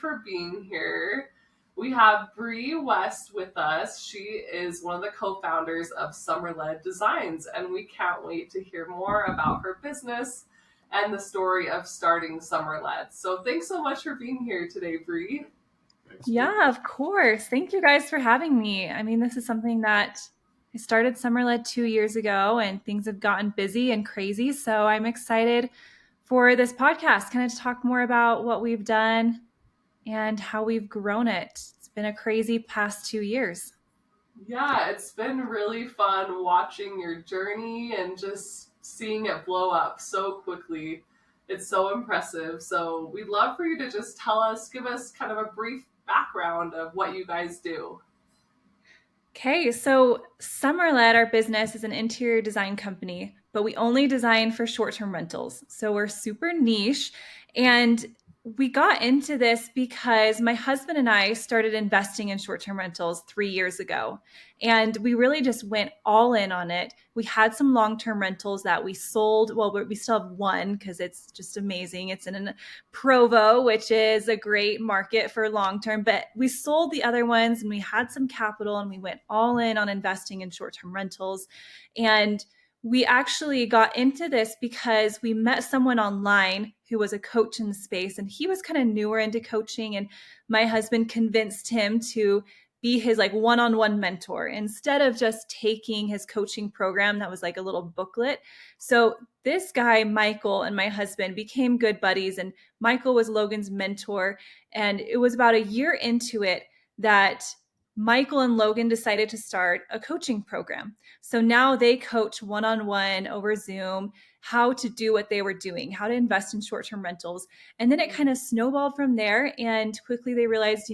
for being here. We have Bri West with us. She is one of the co-founders of Somerled Designs, and we can't wait to hear more about her business and the story of starting Somerled. So thanks so much for being here today, Bri. Yeah, of course. Thank you guys for having me. I mean, this is something that I started Summerled 2 years ago, and things have gotten busy and crazy. So I'm excited for this podcast, kind of to talk more about what we've done and how we've grown it. It's been a crazy past 2 years. Yeah, it's been really fun watching your journey and just seeing it blow up so quickly. It's so impressive. So, we'd love for you to just give us kind of a brief background of what you guys do. Okay, so Summerled, our business, is an interior design company, but we only design for short-term rentals. So we're super niche. And we got into this because my husband and I started investing in short-term rentals 3 years ago. And we really just went all in on it. We had some long-term rentals that we sold. Well, we still have one because it's just amazing. It's in Provo, which is a great market for long term. But we sold the other ones and we had some capital and we went all in on investing in short term rentals. And we actually got into this because we met someone online who was a coach in the space and he was kind of newer into coaching. And my husband convinced him to be his like one-on-one mentor instead of just taking his coaching program that was like a little booklet. So this guy, Michael, and my husband became good buddies, and Michael was Logan's mentor. And it was about a year into it that Michael and Logan decided to start a coaching program. So now they coach one-on-one over Zoom, how to do what they were doing, how to invest in short-term rentals. And then it kind of snowballed from there. And quickly they realized,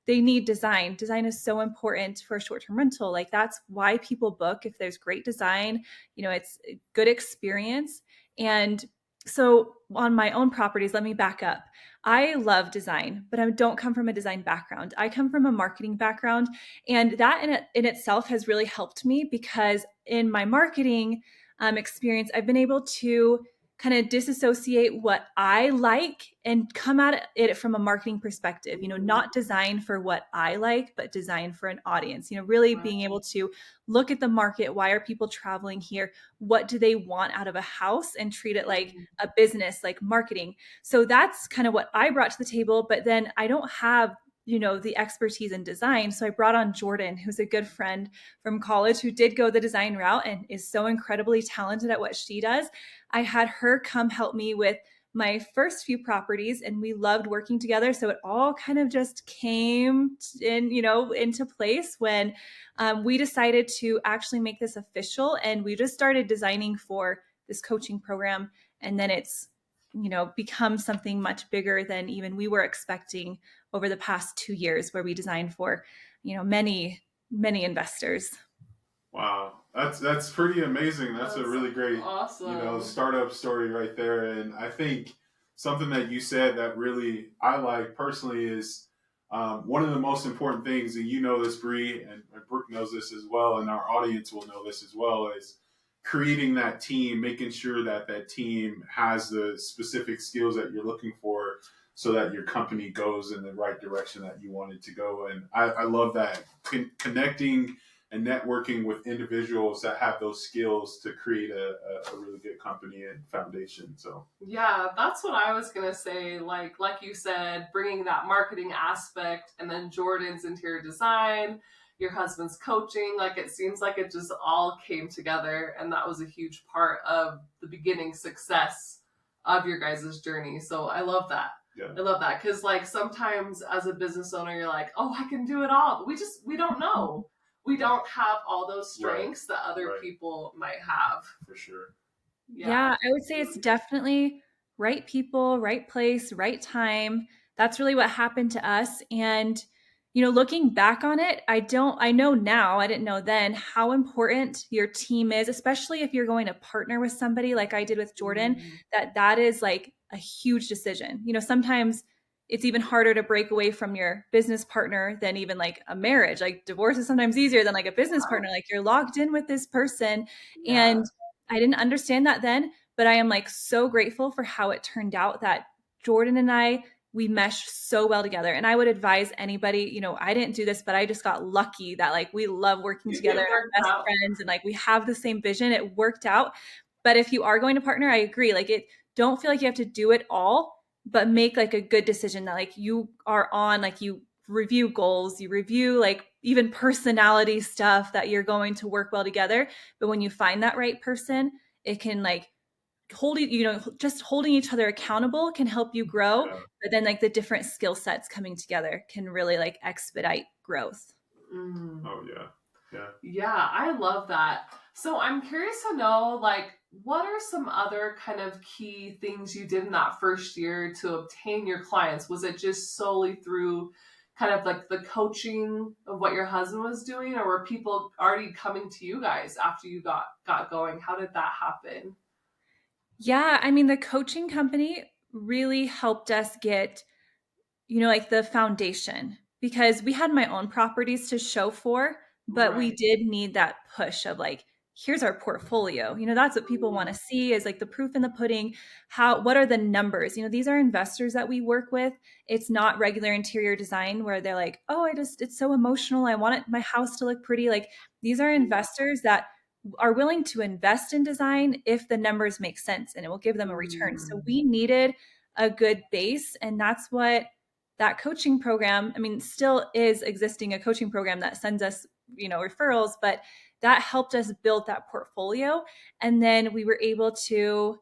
they need design. Design is so important for a short-term rental. Like that's why people book. If there's great design, it's a good experience. And so on my own properties, let me back up. I love design, but I don't come from a design background. I come from a marketing background. And that in itself has really helped me because in my marketing experience, I've been able to kind of disassociate what I like and come at it from a marketing perspective, not design for what I like, but design for an audience, really being able to look at the market. Why are people traveling here? What do they want out of a house and treat it like a business, like marketing. So that's kind of what I brought to the table. But then I don't have the expertise in design. So I brought on Jordan, who's a good friend from college who did go the design route and is so incredibly talented at what she does. I had her come help me with my first few properties and we loved working together. So it all kind of just came into place when we decided to actually make this official, and we just started designing for this coaching program. And then it's become something much bigger than even we were expecting over the past 2 years, where we designed for many investors. Wow, that's pretty amazing. That's a really great, awesome startup story right there. And I think something that you said that really I like personally is one of the most important things, and you know this, Bree, and Brooke knows this as well, and our audience will know this as well, is creating that team, making sure that that team has the specific skills that you're looking for so that your company goes in the right direction that you want it to go. And I love that connecting and networking with individuals that have those skills to create a really good company and foundation. So yeah, that's what I was gonna say. Like you said, bringing that marketing aspect, and then Jordan's interior design, your husband's coaching. Like it seems like it just all came together, and that was a huge part of the beginning success of your guys' journey. So I love that. yeah, I love that because like sometimes as a business owner, you're like, oh, I can do it all, but we don't know. We don't have all those strengths that other people might have. For sure. Yeah, I would say it's definitely right people, right place, right time. That's really what happened to us. And, looking back on it, I know now, I didn't know then how important your team is, especially if you're going to partner with somebody like I did with Jordan, that is like a huge decision. Sometimes it's even harder to break away from your business partner than even like a marriage. Like divorce is sometimes easier than like a business partner. Like you're locked in with this person. And I didn't understand that then, but I am like so grateful for how it turned out that Jordan and I, we mesh so well together. And I would advise anybody, I didn't do this, but I just got lucky that like we love working together, It worked our best out. friends, and like we have the same vision. It worked out. But if you are going to partner, I agree. Like don't feel like you have to do it all, but make like a good decision that like you are on, like you review goals, you review like even personality stuff that you're going to work well together. But when you find that right person, it can like just holding each other accountable can help you grow. Yeah. But then like the different skill sets coming together can really like expedite growth. Mm. Oh yeah. Yeah. Yeah, I love that. So I'm curious to know, like, what are some other kind of key things you did in that first year to obtain your clients? Was it just solely through kind of like the coaching of what your husband was doing, or were people already coming to you guys after you got going? How did that happen? Yeah, I mean, the coaching company really helped us get, like the foundation, because we had my own properties to show for, but we Right. did need that push of like, here's our portfolio. That's what people want to see, is like the proof in the pudding. What are the numbers? These are investors that we work with. It's not regular interior design where they're like, oh, it's so emotional. I want my house to look pretty. Like these are investors that are willing to invest in design if the numbers make sense and it will give them a return. So we needed a good base, and that's what that coaching program, I mean, still is existing, a coaching program that sends us, referrals, but that helped us build that portfolio. And then we were able to,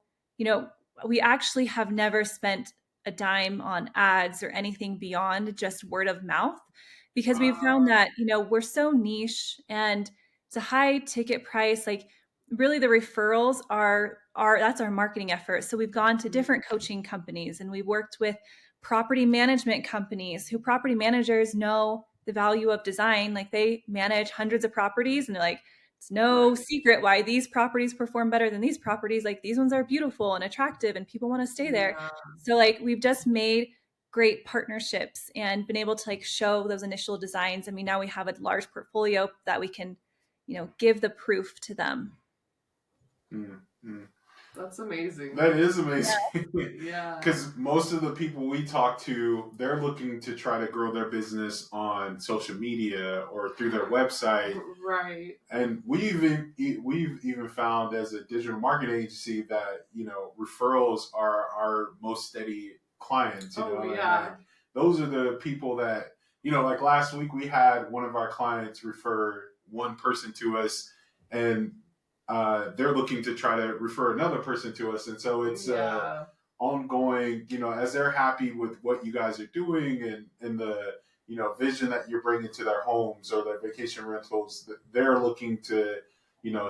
we actually have never spent a dime on ads or anything beyond just word of mouth, because we've found that, we're so niche and it's a high ticket price. Like really the referrals are that's our marketing effort. So we've gone to different coaching companies, and we worked with property management companies who property managers know the value of design. Like they manage hundreds of properties, and they're like, it's no secret why these properties perform better than these properties. Like these ones are beautiful and attractive and people want to stay there. Yeah. So like we've just made great partnerships and been able to like show those initial designs. I mean, now we have a large portfolio that we can, give the proof to them. Mm-hmm. That's amazing. That is amazing. Yeah. Because most of the people we talk to, they're looking to try to grow their business on social media or through their website. Right. And we've even found as a digital marketing agency that referrals are our most steady clients. Oh, And yeah. like, those are the people that like last week we had one of our clients refer one person to us, and they're looking to try to refer another person to us, and so it's ongoing. As they're happy with what you guys are doing and the vision that you're bringing to their homes or their vacation rentals, they're looking to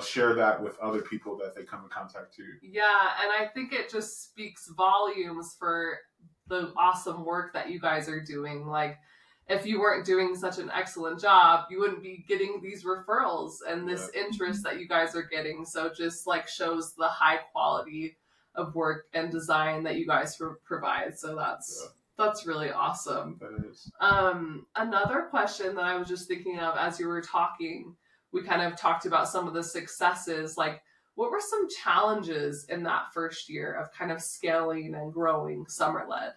share that with other people that they come in contact to. Yeah, and I think it just speaks volumes for the awesome work that you guys are doing. Like, if you weren't doing such an excellent job, you wouldn't be getting these referrals and this interest that you guys are getting. So just like shows the high quality of work and design that you guys provide. So that's really awesome. That is. Another question that I was just thinking of as you were talking, we kind of talked about some of the successes. Like, what were some challenges in that first year of kind of scaling and growing Somerled?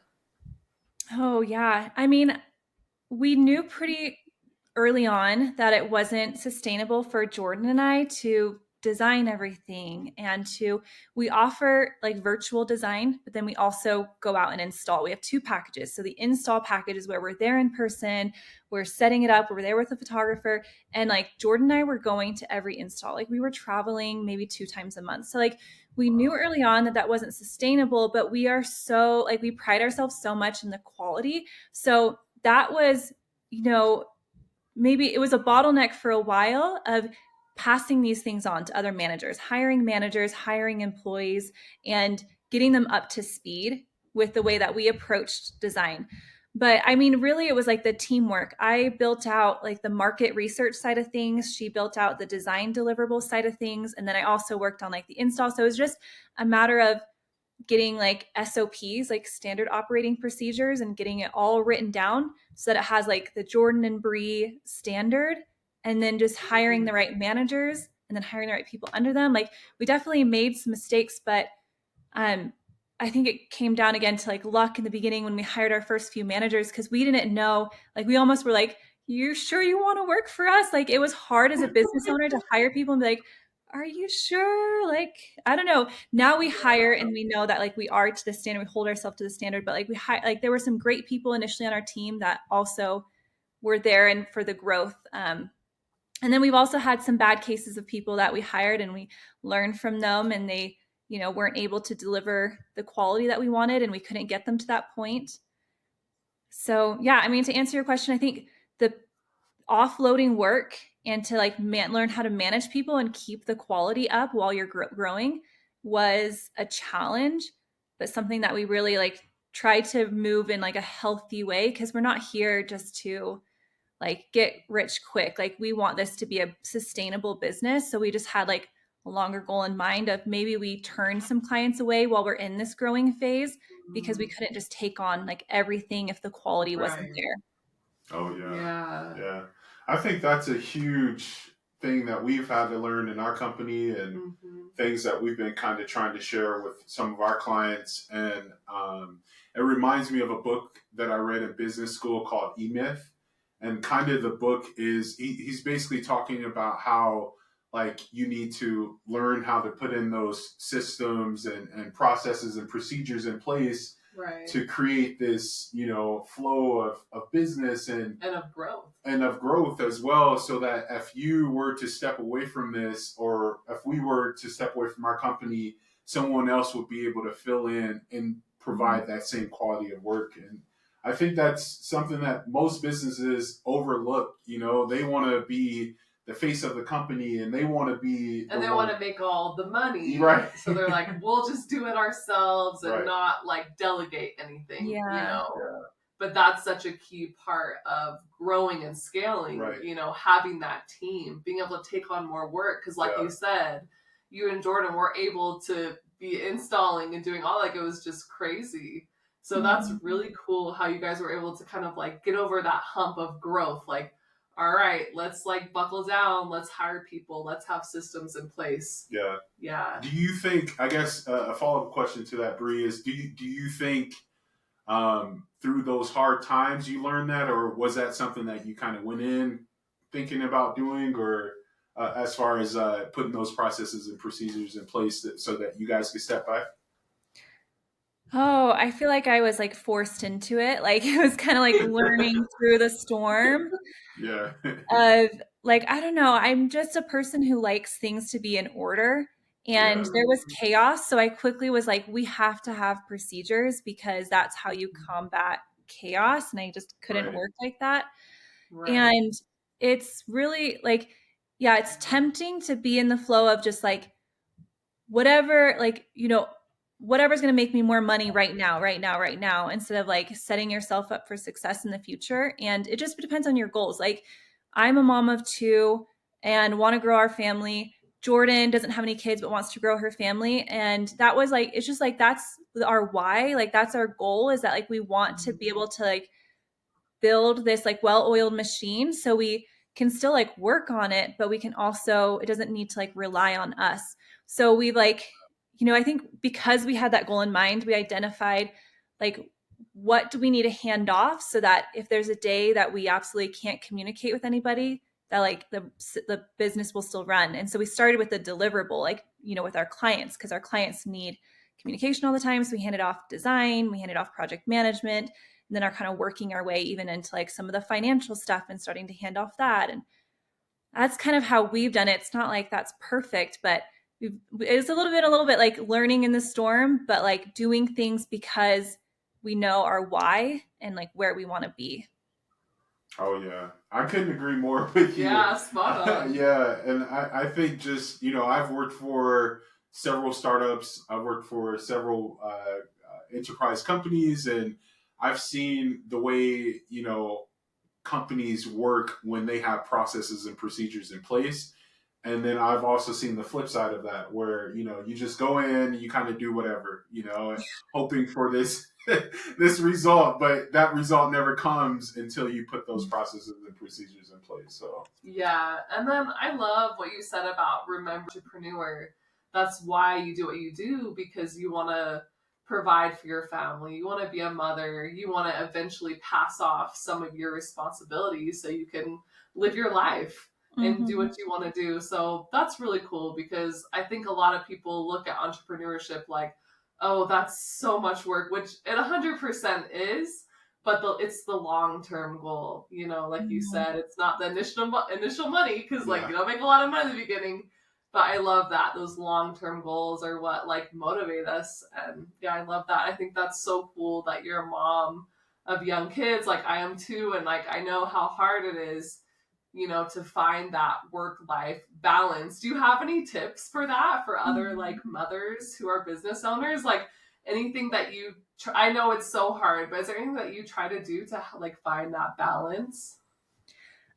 Oh, yeah. I mean, we knew pretty early on that it wasn't sustainable for Jordan and I to design everything, and we offer like virtual design, but then we also go out and install. We have two packages. So the install package is where we're there in person, we're setting it up, we're there with a photographer, and like Jordan and I were going to every install. Like we were traveling maybe 2 times a month. So like we knew early on that that wasn't sustainable, but we are so like we pride ourselves so much in the quality. So that was, maybe it was a bottleneck for a while of passing these things on to other managers, hiring employees, and getting them up to speed with the way that we approached design. But I mean, really, it was like the teamwork. I built out like the market research side of things. She built out the design deliverable side of things. And then I also worked on like the install. So it was just a matter of getting like SOPs, like standard operating procedures, and getting it all written down so that it has like the Jordan and Bri standard, and then just hiring the right managers and then hiring the right people under them. Like we definitely made some mistakes, but I think it came down again to like luck in the beginning when we hired our first few managers, because we didn't know, like we almost were like, you sure you want to work for us? Like it was hard as a business owner to hire people and be like, are you sure? Like, I don't know. Now we hire and we know that like we are to the standard, we hold ourselves to the standard, but like we hire, like there were some great people initially on our team that also were there and for the growth. And then we've also had some bad cases of people that we hired and we learned from them, and they, weren't able to deliver the quality that we wanted and we couldn't get them to that point. So yeah, I mean, to answer your question, I think the offloading work and to like learn how to manage people and keep the quality up while you're growing was a challenge, but something that we really like try to move in like a healthy way, because we're not here just to like get rich quick. Like we want this to be a sustainable business. So we just had like a longer goal in mind of maybe we turn some clients away while we're in this growing phase, because we couldn't just take on like everything if the quality wasn't Right. there. Oh yeah. Yeah. Yeah. I think that's a huge thing that we've had to learn in our company, and things that we've been kind of trying to share with some of our clients. And it reminds me of a book that I read in business school called E-Myth. And kind of the book is, he's basically talking about how like you need to learn how to put in those systems and processes and procedures in place, right, to create this, flow of business and of growth. And of growth as well, so that if you were to step away from this, or if we were to step away from our company, someone else would be able to fill in and provide that same quality of work. And I think that's something that most businesses overlook. They want to be the face of the company, and they want to be, and they want to make all the money, right? So they're like, we'll just do it ourselves and Right. not like delegate anything. Yeah. But that's such a key part of growing and scaling, Right. Having that team, being able to take on more work. Because like you said, you and Jordan were able to be installing and doing all, like, it was just crazy. So that's really cool how you guys were able to kind of like get over that hump of growth. Like, all right, let's like buckle down. Let's hire people. Let's have systems in place. Yeah. Yeah. Do you think, I guess a follow-up question to that, Bri, is do you think through those hard times you learned that, or was that something that you kind of went in thinking about doing, or as far as putting those processes and procedures in place so that you guys could step back? Oh, I feel like I was like forced into it. Like it was kind of like learning through the storm. Yeah. Of like, I don't know, I'm just a person who likes things to be in order. And there was chaos. So I quickly was like, we have to have procedures, because that's how you combat chaos. And I just couldn't work like that. Right. And it's really like, yeah, it's tempting to be in the flow of just like whatever, like, whatever's going to make me more money right now, instead of like setting yourself up for success in the future. And it just depends on your goals. Like, I'm a mom of two and want to grow our family. Jordan doesn't have any kids, but wants to grow her family. And that was like, it's just like, that's our why. Like, that's our goal, is that like, we want to be able to like build this like well-oiled machine, so we can still like work on it, but we can also, it doesn't need to like rely on us. So we like, I think because we had that goal in mind, we identified like, what do we need to hand off, so that if there's a day that we absolutely can't communicate with anybody, that like the business will still run. And so we started with the deliverable, like, with our clients, because our clients need communication all the time. So we handed off design, we handed off project management, and then are kind of working our way even into like some of the financial stuff and starting to hand off that. And that's kind of how we've done it. It's not like that's perfect, but it's a little bit like learning in the storm, but like doing things because we know our why and like where we want to be. Oh yeah, I couldn't agree more with you. Yeah, spot on. Yeah, and I think just, I've worked for several startups. I've worked for several enterprise companies, and I've seen the way, companies work when they have processes and procedures in place. And then I've also seen the flip side of that, where, you just go in, you kind of do whatever, hoping for this this result, but that result never comes until you put those processes and procedures in place. So yeah, and then I love what you said about remember entrepreneur. That's why you do what you do, because you want to provide for your family. You want to be a mother. You want to eventually pass off some of your responsibilities so you can live your life and do Mm-hmm. what you want to do. So that's really cool because I think a lot of people look at entrepreneurship like, oh, that's so much work, which it 100% is. But it's the long term goal, like you said, it's not the initial money because like Yeah. you don't make a lot of money in the beginning, but I love that those long-term goals are what like motivate us. And yeah, I love that. I think that's so cool that you're a mom of young kids like I am too, and like I know how hard it is, to find that work life balance. Do you have any tips for that for other like mothers who are business owners, like anything that you I know it's so hard, but is there anything that you try to do to like find that balance?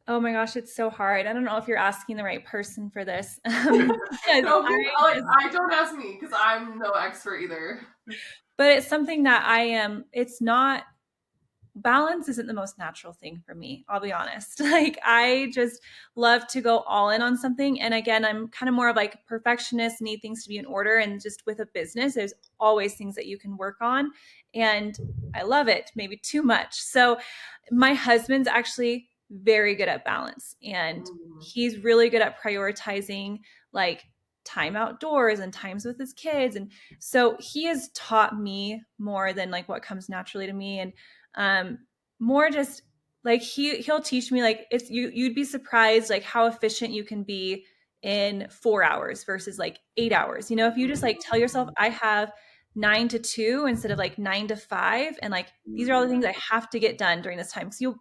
Oh my gosh, it's so hard. I don't know if you're asking the right person for this. Because No, I like just, I don't ask me because I'm no expert either. but it's something that it's not, balance isn't the most natural thing for me. I'll be honest. Like I just love to go all in on something. And again, I'm kind of more of like a perfectionist, need things to be in order. And just with a business, there's always things that you can work on. And I love it, maybe too much. So my husband's actually very good at balance, and Mm, he's really good at prioritizing like time outdoors and times with his kids. And so he has taught me more than like what comes naturally to me. And um more just like he'll teach me like it's you'd be surprised like how efficient you can be in 4 hours versus like 8 hours. If you just like tell yourself I have 9 to 2 instead of like 9 to 5, and like these are all the Mhm. things I have to get done during this time. Because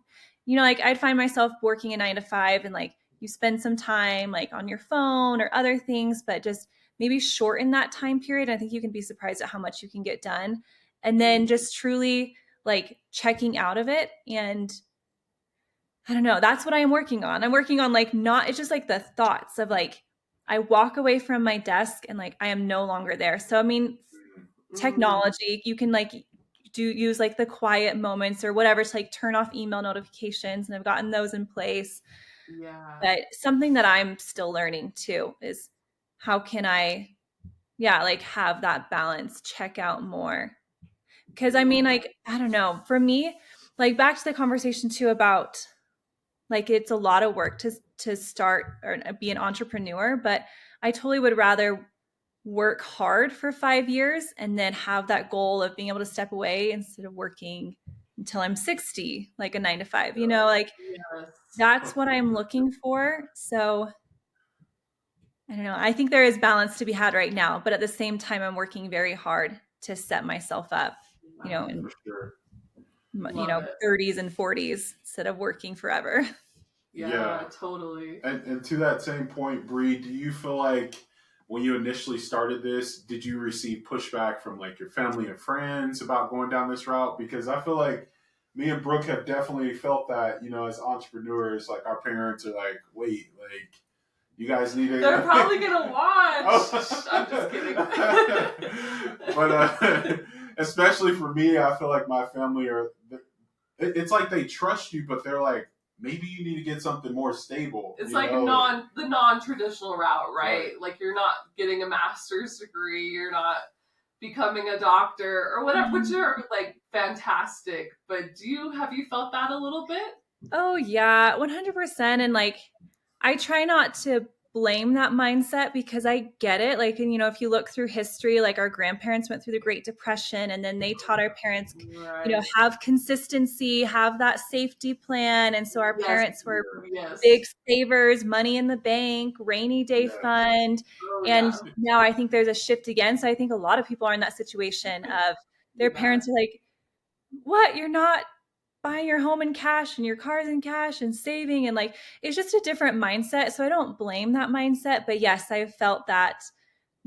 like I'd find myself working a 9 to 5, and like you spend some time like on your phone or other things, but just maybe shorten that time period. I think you can be surprised at how much you can get done. And then just truly like checking out of it. And I don't know, that's what I am working on. I'm working on like not, it's just like the thoughts of like, I walk away from my desk and like I am no longer there. So, I mean, mm, technology, you can like use like the quiet moments or whatever to like turn off email notifications. And I've gotten those in place. yeah. But something that I'm still learning too is how can I, yeah, like have that balance, check out more. Because I mean, Yeah. like, I don't know, for me, like back to the conversation too about like it's a lot of work to start or be an entrepreneur, but I totally would rather work hard for 5 years and then have that goal of being able to step away instead of working until I'm 60, like a 9 to 5, like Yes. that's what I'm looking for. So I don't know. I think there is balance to be had right now, but at the same time, I'm working very hard to set myself up, in For sure. Love it. 30s and 40s instead of working forever. Yeah, Yeah. totally. And to that same point, Bree, do you feel like when you initially started this, did you receive pushback from like your family and friends about going down this route? Because I feel like me and Brooke have definitely felt that, as entrepreneurs, like our parents are like, wait, like you guys need They're to. probably gonna watch. I'm just kidding. But especially for me, I feel like my family it's like they trust you, but they're like, maybe you need to get something more stable, It's you like know? And, the non-traditional route, right. right? Like you're not getting a master's degree, you're not becoming a doctor or whatever, which are like fantastic. But have you felt that a little bit? Oh yeah, 100%. And like I try not to blame that mindset because I get it. Like, and if you look through history, like our grandparents went through the Great Depression, and then they taught our parents, Right. have consistency, have that safety plan. And so our Yes. parents were big Yes. savers, money in the bank, rainy day Yeah. fund. Oh And yeah. now I think there's a shift again. So I think a lot of people are in that situation of their Yeah. parents are like, what? You're not buying your home in cash and your cars in cash and saving, and like it's just a different mindset. So I don't blame that mindset, but yes, I've felt that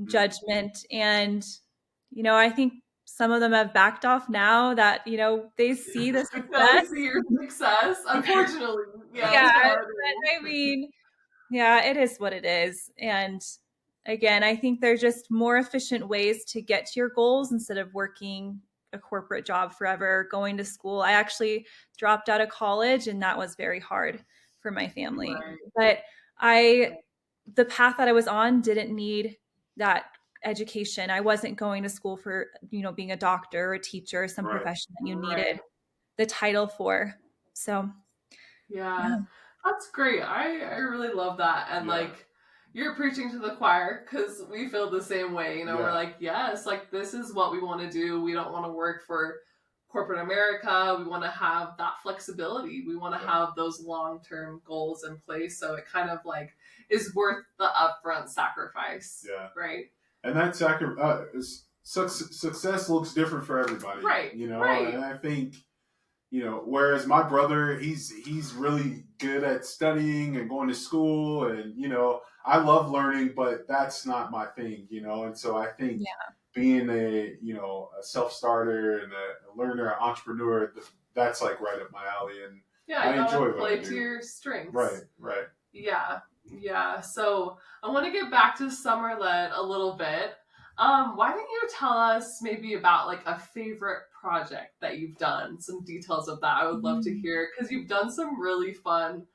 Mm. judgment. And I think some of them have backed off now that they see the Now they success. see your success. Unfortunately, yeah, Yeah, it's hard. but I mean, yeah, it is what it is. And again, I think there's just more efficient ways to get to your goals instead of working a corporate job forever, going to school. I actually dropped out of college, and that was very hard for my family. Right. But I the path that I was on didn't need that education. I wasn't going to school for, being a doctor or a teacher or some Right. profession that you Right. needed the title for. So, Yeah, yeah. that's great. I really love that. And Yeah. like you're preaching to the choir because we feel the same way. You know, we're Yeah. like, yes, like this is what we want to do. We don't want to work for corporate America. We want to have that flexibility. We want to Yeah. have those long-term goals in place. So it kind of like is worth the upfront sacrifice. Yeah. Right. And that success looks different for everybody. Right. You know, Right. and I think, whereas my brother, he's really good at studying and going to school, and I love learning, but that's not my thing, and so I think Yeah. being a self-starter and a learner, an entrepreneur, that's like right up my alley, and Yeah, I you gotta enjoy what I play to do. your strengths. Right. Yeah, yeah. So I want to get back to Somerled a little bit. Why don't you tell us maybe about like a favorite project that you've done? Some details of that I would love to Mm. hear because you've done some really fun,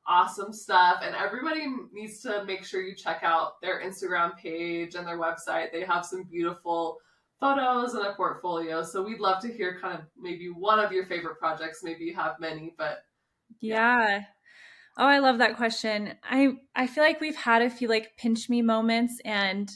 awesome stuff, and everybody needs to make sure you check out their Instagram page and their website. They have some beautiful photos and a portfolio. So we'd love to hear kind of maybe one of your favorite projects. Maybe you have many, but yeah. Yeah. Oh, I love that question. I feel like we've had a few like pinch me moments and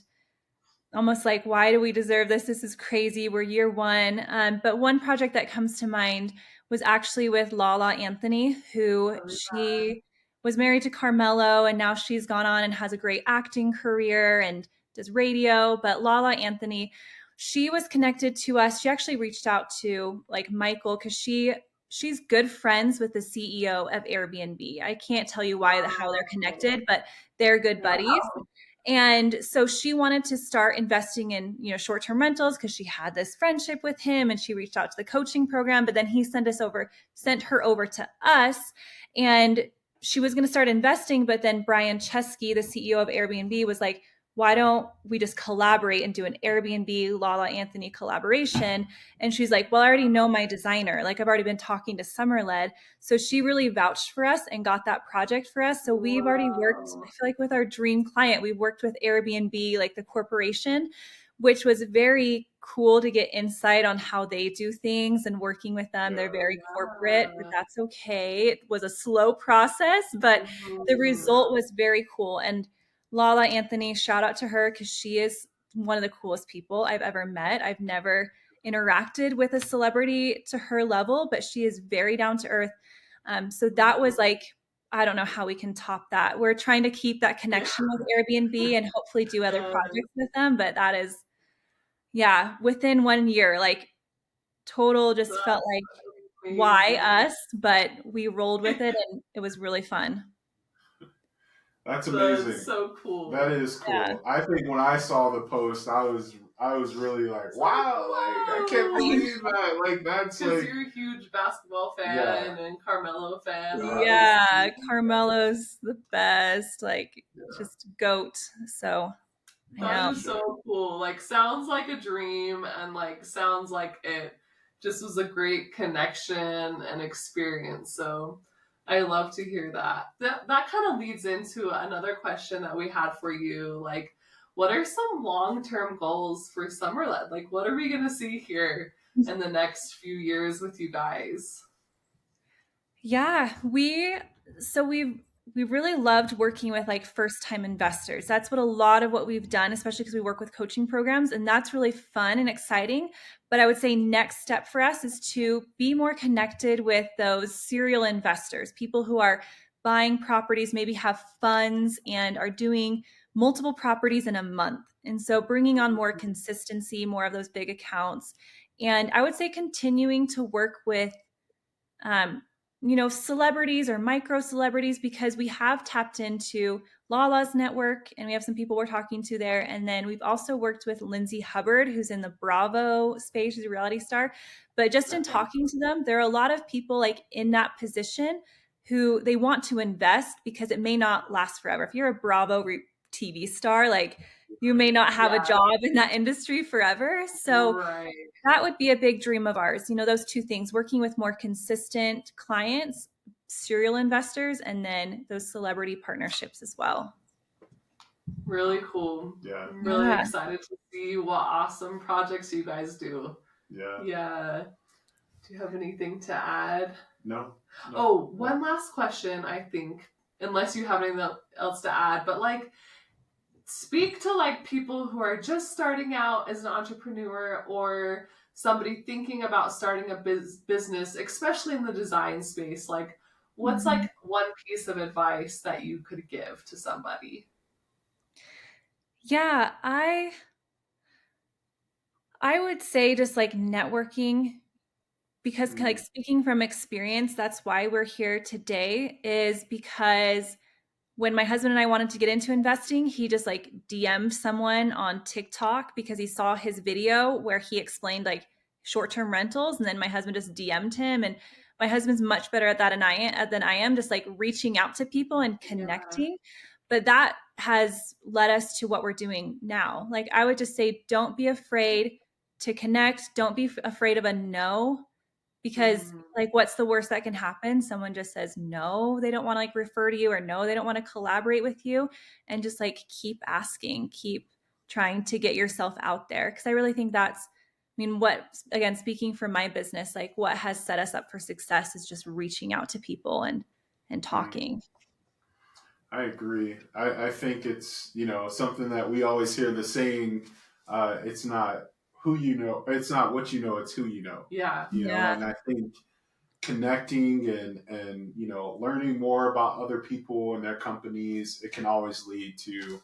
almost like, why do we deserve this? This is crazy. We're year one. But one project that comes to mind was actually with Lala Anthony, who she was married to Carmelo, and now she's gone on and has a great acting career and does radio. But Lala Anthony, she was connected to us. She actually reached out to like Michael because she's good friends with the CEO of Airbnb. I can't tell you how they're connected, but they're good buddies. Wow. And so she wanted to start investing in, short-term rentals because she had this friendship with him, and she reached out to the coaching program, but then he sent her over to us, and she was going to start investing. But then Brian Chesky, the CEO of Airbnb, was like, why don't we just collaborate and do an Airbnb Lala Anthony collaboration? And she's like, well, I already know my designer. Like I've already been talking to Somerled. So she really vouched for us and got that project for us. So we've already worked, Wow. I feel like with our dream client, we've worked with Airbnb, like the corporation, which was very cool to get insight on how they do things and working with them. They're very corporate, but Yeah. that's okay. It was a slow process, but the Mhm. result was very cool. And Lala Anthony, shout out to her because she is one of the coolest people I've ever met. I've never interacted with a celebrity to her level, but she is very down to earth. So that was like, I don't know how we can top that. We're trying to keep that Yeah. connection with Airbnb and hopefully do other Uh, projects with them. But that is, yeah, within 1 year, like total just felt that's like, why amazing. us? But we rolled with it and it was really fun. That's That's amazing. so That cool. is Yeah. cool. I think when I saw the post, I was really like, It's like, wow, like I can't whoa. believe that. Like that's Because like, you're a huge basketball yeah, fan and Carmelo fan, Yeah, obviously. Carmelo's the best, like yeah, just goat. So I That know. for is sure. so cool. Like, sounds like a dream and, like, sounds like it just was a great connection and experience. So, I love to hear that. That kind of leads into another question that we had for you. Like, what are some long-term goals for Summerlet? Like, what are we going to see here in the next few years with you guys? Yeah, we've really loved working with like first time investors. That's what a lot of what we've done, especially because we work with coaching programs, and that's really fun and exciting. But I would say next step for us is to be more connected with those serial investors, people who are buying properties, maybe have funds and are doing multiple properties in a month. And so bringing on more consistency, more of those big accounts. And I would say continuing to work with um, celebrities or micro celebrities because we have tapped into Lala's network and we have some people we're talking to there. And then we've also worked with Lindsay Hubbard, who's in the Bravo space, she's a reality star. But just in Okay. talking to them, there are a lot of people like in that position who they want to invest because it may not last forever. If you're a Bravo TV star, like you may not have a Yeah, job in that industry forever. So right. that would be a big dream of ours. Those two things, working with more consistent clients, serial investors, and then those celebrity partnerships as well. Really cool. Yeah. I'm really Yeah. excited to see what awesome projects you guys do. Yeah. Yeah. Do you have anything to add? No. Oh, one last question, I think, unless you have anything else to add, but like, speak to like people who are just starting out as an entrepreneur or somebody thinking about starting a business, especially in the design space. Like, what's Mhm. like one piece of advice that you could give to somebody? Yeah, I would say just like networking, because like speaking from experience, that's why we're here today, is because when my husband and I wanted to get into investing, he just like DM'd someone on TikTok because he saw his video where he explained like short-term rentals, and then my husband just DM'd him. And my husband's much better at that than I am, just like reaching out to people and Yeah. connecting. But that has led us to what we're doing now. Like I would just say, don't be afraid to connect. Don't be afraid of a no, because Mm, like what's the worst that can happen? Someone just says no, they don't want to like refer to you, or no, they don't want to collaborate with you. And just like keep asking, keep trying to get yourself out there, because I really think that's, I mean, what, again, speaking for my business, like what has set us up for success is just reaching out to people and Mm. talking. I agree. I think it's, something that we always hear the saying, it's not who you know, it's not what you know, it's who you know. yeah. Yeah. And I think connecting and learning more about other people and their companies, it can always lead to,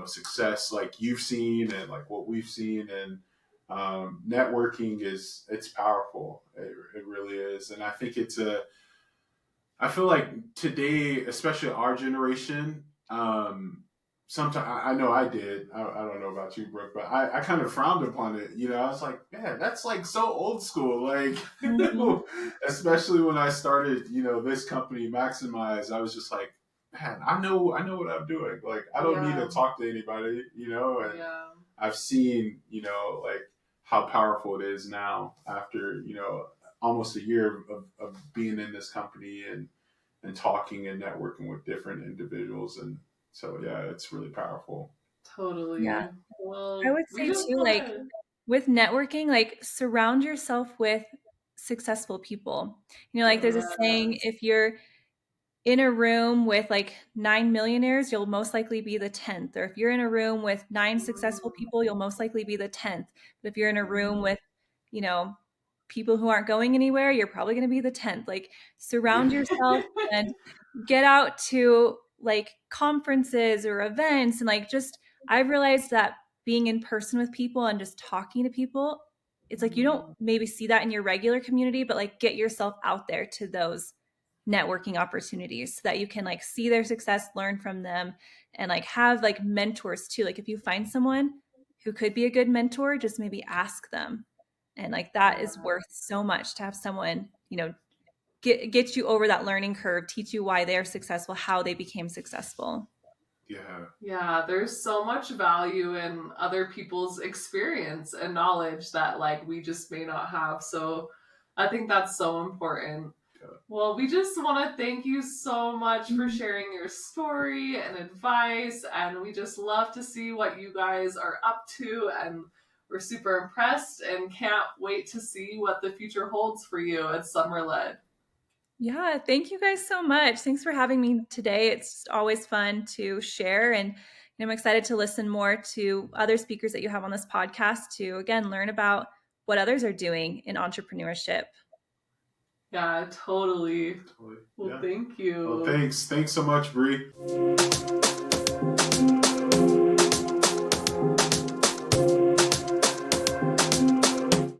success like you've seen and like what we've seen. And networking it's powerful. It really is. And I think I feel like today, especially our generation, sometimes I know I did. I don't know about you, Brooke, but I kind of frowned upon it. I was like, man, that's like so old school. Like, Mhm. especially when I started, this company, Maximize, I was just like, man, I know what I'm doing. Like, I don't need Yeah. to talk to anybody, and Yeah. I've seen, like how powerful it is now after, almost a year of being in this company and talking and networking with different individuals. And so, yeah, it's really powerful. Yeah. Totally. I Well, would we say just too, want like to. with networking, like surround yourself with successful people. Like there's a saying, Yes. if you're in a room with like 9 millionaires, you'll most likely be the 10th. Or if you're in a room with nine successful Mm, people, you'll most likely be the 10th. But if you're in a room mm. with, you know, people who aren't going anywhere, you're probably going to be the 10th. Like surround Yeah. yourself and get out to like conferences or events. And like just, I've realized that being in person with people and just talking to people, it's like you don't Mm. maybe see that in your regular community, but like get yourself out there to those networking opportunities so that you can like see their success, learn from them, and like have like mentors too. Like if you find someone who could be a good mentor, just maybe ask them. And like that is Yeah. worth so much to have someone, get you over that learning curve, teach you why they're successful, how they became successful. Yeah. Yeah, there's so much value in other people's experience and knowledge that like we just may not have. So I think that's so important. Well, we just want to thank you so much for Mhm. sharing your story and advice, and we just love to see what you guys are up to, and we're super impressed and can't wait to see what the future holds for you at Somerled. Yeah, thank you guys so much. Thanks for having me today. It's always fun to share, and I'm excited to listen more to other speakers that you have on this podcast to again learn about what others are doing in entrepreneurship. Yeah, totally. Totally. Well, Yeah. thank Well, you. thanks so much, Bri.